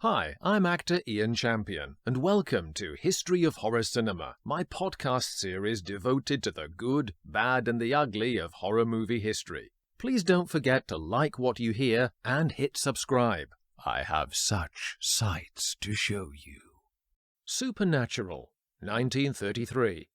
Hi, I'm actor Ian Champion, and welcome to History of Horror Cinema, my podcast series devoted to the good, bad, and the ugly of horror movie history. Please don't forget to like what you hear and hit subscribe. I have such sights to show you. Supernatural, 1933.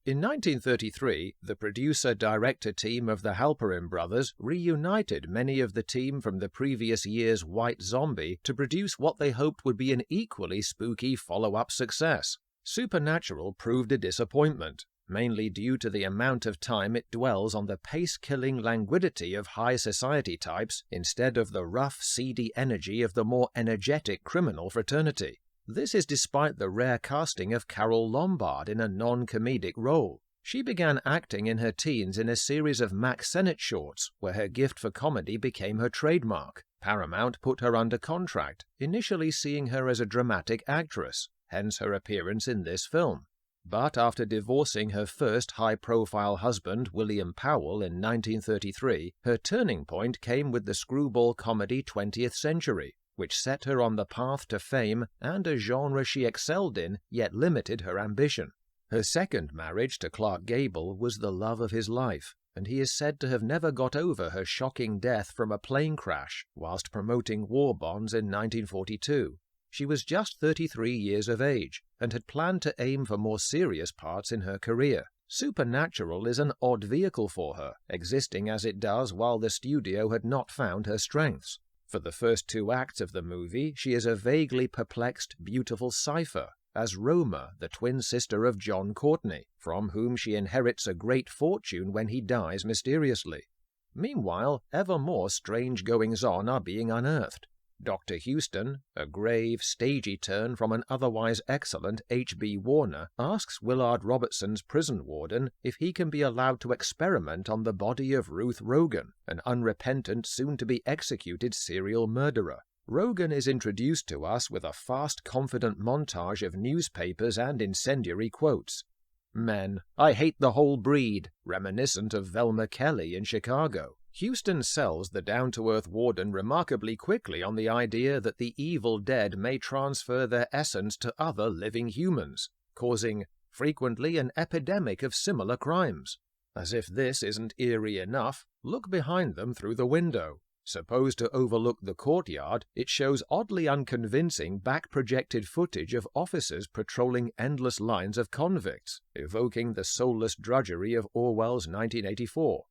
In 1933, the producer-director team of the Halperin brothers reunited many of the team from the previous year's White Zombie to produce what they hoped would be an equally spooky follow-up success. Supernatural proved a disappointment, mainly due to the amount of time it dwells on the pace-killing languidity of high society types instead of the rough, seedy energy of the more energetic criminal fraternity. This is despite the rare casting of Carole Lombard in a non-comedic role. She began acting in her teens in a series of Mack Sennett shorts, where her gift for comedy became her trademark. Paramount put her under contract, initially seeing her as a dramatic actress, hence her appearance in this film. But after divorcing her first high-profile husband, William Powell, in 1933, her turning point came with the screwball comedy 20th Century, which set her on the path to fame and a genre she excelled in, yet limited her ambition. Her second marriage to Clark Gable was the love of his life, and he is said to have never got over her shocking death from a plane crash whilst promoting war bonds in 1942. She was just 33 years of age, and had planned to aim for more serious parts in her career. Supernatural is an odd vehicle for her, existing as it does while the studio had not found her strengths. For the first two acts of the movie, she is a vaguely perplexed, beautiful cipher, as Roma, the twin sister of John Courtney, from whom she inherits a great fortune when he dies mysteriously. Meanwhile, ever more strange goings-on are being unearthed. Dr. Houston, a grave, stagey turn from an otherwise excellent H.B. Warner, asks Willard Robertson's prison warden if he can be allowed to experiment on the body of Ruth Rogan, an unrepentant, soon-to-be-executed serial murderer. Rogan is introduced to us with a fast, confident montage of newspapers and incendiary quotes. "Men, I hate the whole breed," reminiscent of Velma Kelly in Chicago. Houston sells the down-to-earth warden remarkably quickly on the idea that the evil dead may transfer their essence to other living humans, causing, frequently, an epidemic of similar crimes. As if this isn't eerie enough, look behind them through the window. Supposed to overlook the courtyard, it shows oddly unconvincing back-projected footage of officers patrolling endless lines of convicts, evoking the soulless drudgery of Orwell's 1984.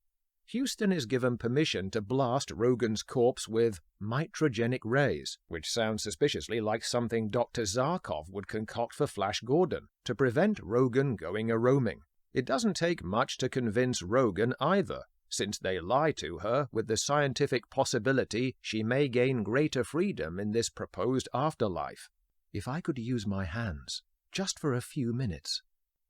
Houston is given permission to blast Rogan's corpse with mitrogenic rays, which sounds suspiciously like something Dr. Zarkov would concoct for Flash Gordon, to prevent Rogan going a-roaming. It doesn't take much to convince Rogan either, since they lie to her with the scientific possibility she may gain greater freedom in this proposed afterlife. If I could use my hands, just for a few minutes.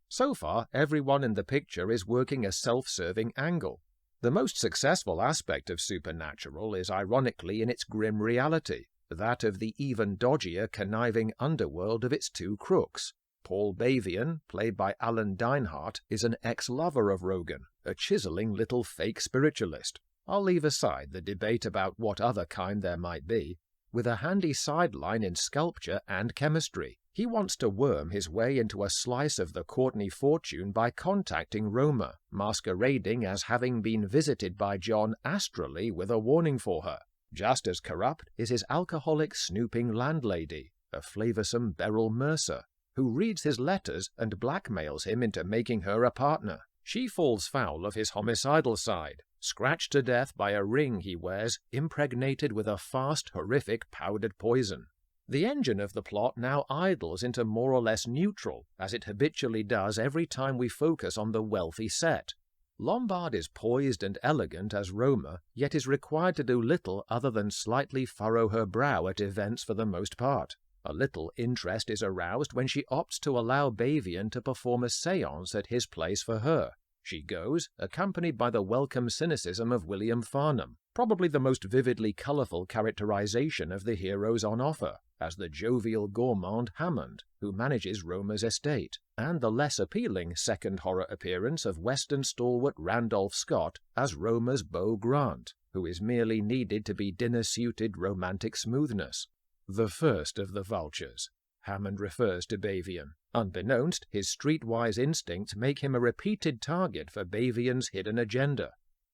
So far, everyone in the picture is working a self-serving angle. The most successful aspect of Supernatural is ironically in its grim reality, that of the even dodgier, conniving underworld of its two crooks. Paul Bavian, played by Alan Dinehart, is an ex-lover of Rogan, a chiseling little fake spiritualist. I'll leave aside the debate about what other kind there might be. With a handy sideline in sculpture and chemistry, he wants to worm his way into a slice of the Courtney fortune by contacting Roma, masquerading as having been visited by John astrally with a warning for her. Just as corrupt is his alcoholic snooping landlady, a flavoursome Beryl Mercer, who reads his letters and blackmails him into making her a partner. She falls foul of his homicidal side, scratched to death by a ring he wears impregnated with a fast, horrific powdered poison. The engine of the plot now idles into more or less neutral, as it habitually does every time we focus on the wealthy set. Lombard is poised and elegant as Roma, yet is required to do little other than slightly furrow her brow at events for the most part. A little interest is aroused when she opts to allow Bavian to perform a séance at his place for her. She goes, accompanied by the welcome cynicism of William Farnham, probably the most vividly colourful characterization of the heroes on offer, as the jovial gourmand Hammond, who manages Roma's estate, and the less appealing second horror appearance of Western stalwart Randolph Scott as Roma's Beau Grant, who is merely needed to be dinner-suited romantic smoothness. The first of the vultures. Hammond refers to Bavian. Unbeknownst, his streetwise instincts make him a repeated target for Bavian's hidden agenda.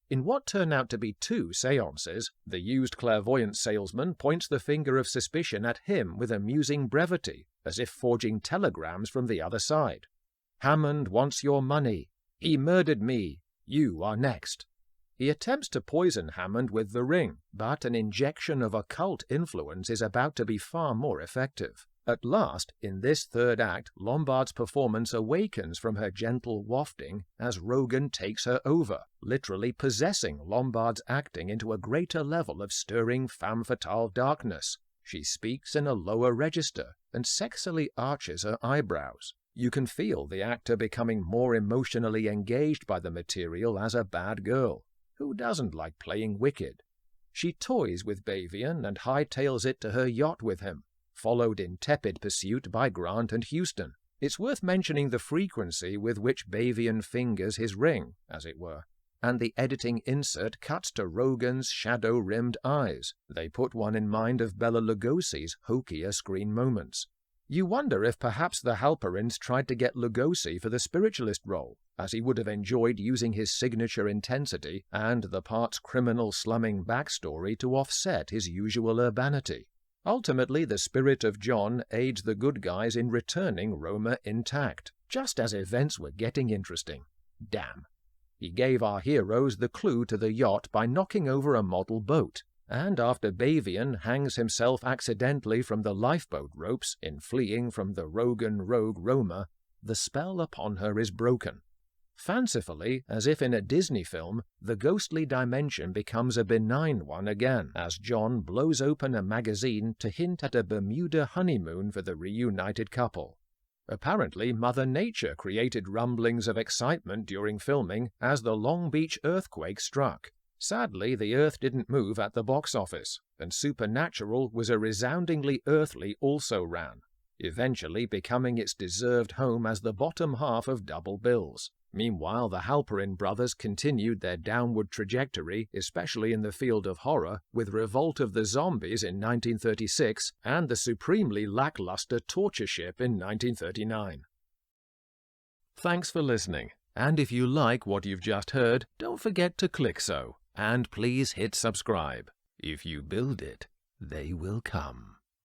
In what turn out to be 2 séances, the used clairvoyant salesman points the finger of suspicion at him with amusing brevity, as if forging telegrams from the other side. "Hammond wants your money. He murdered me. You are next." He attempts to poison Hammond with the ring, but an injection of occult influence is about to be far more effective. At last, in this third act, Lombard's performance awakens from her gentle wafting as Rogan takes her over, literally possessing Lombard's acting into a greater level of stirring femme fatale darkness. She speaks in a lower register and sexily arches her eyebrows. You can feel the actor becoming more emotionally engaged by the material as a bad girl. Who doesn't like playing wicked? She toys with Bavian and hightails it to her yacht with him, followed in tepid pursuit by Grant and Houston. It's worth mentioning the frequency with which Bavian fingers his ring, as it were, and the editing insert cuts to Rogan's shadow-rimmed eyes. They put one in mind of Bela Lugosi's hokier screen moments. You wonder if perhaps the Halperins tried to get Lugosi for the spiritualist role, as he would have enjoyed using his signature intensity and the part's criminal slumming backstory to offset his usual urbanity. Ultimately, the spirit of John aids the good guys in returning Roma intact, just as events were getting interesting. Damn. He gave our heroes the clue to the yacht by knocking over a model boat, and after Bavian hangs himself accidentally from the lifeboat ropes in fleeing from the Rogan rogue Roma, the spell upon her is broken. Fancifully, as if in a Disney film, the ghostly dimension becomes a benign one again, as John blows open a magazine to hint at a Bermuda honeymoon for the reunited couple. Apparently, Mother Nature created rumblings of excitement during filming as the Long Beach earthquake struck. Sadly, the Earth didn't move at the box office, and Supernatural was a resoundingly earthly also-ran, eventually becoming its deserved home as the bottom half of double bills. Meanwhile, the Halperin brothers continued their downward trajectory, especially in the field of horror, with Revolt of the Zombies in 1936 and the supremely lackluster Torture Ship in 1939. Thanks for listening, and if you like what you've just heard, don't forget to click so, and please hit subscribe. If you build it, they will come.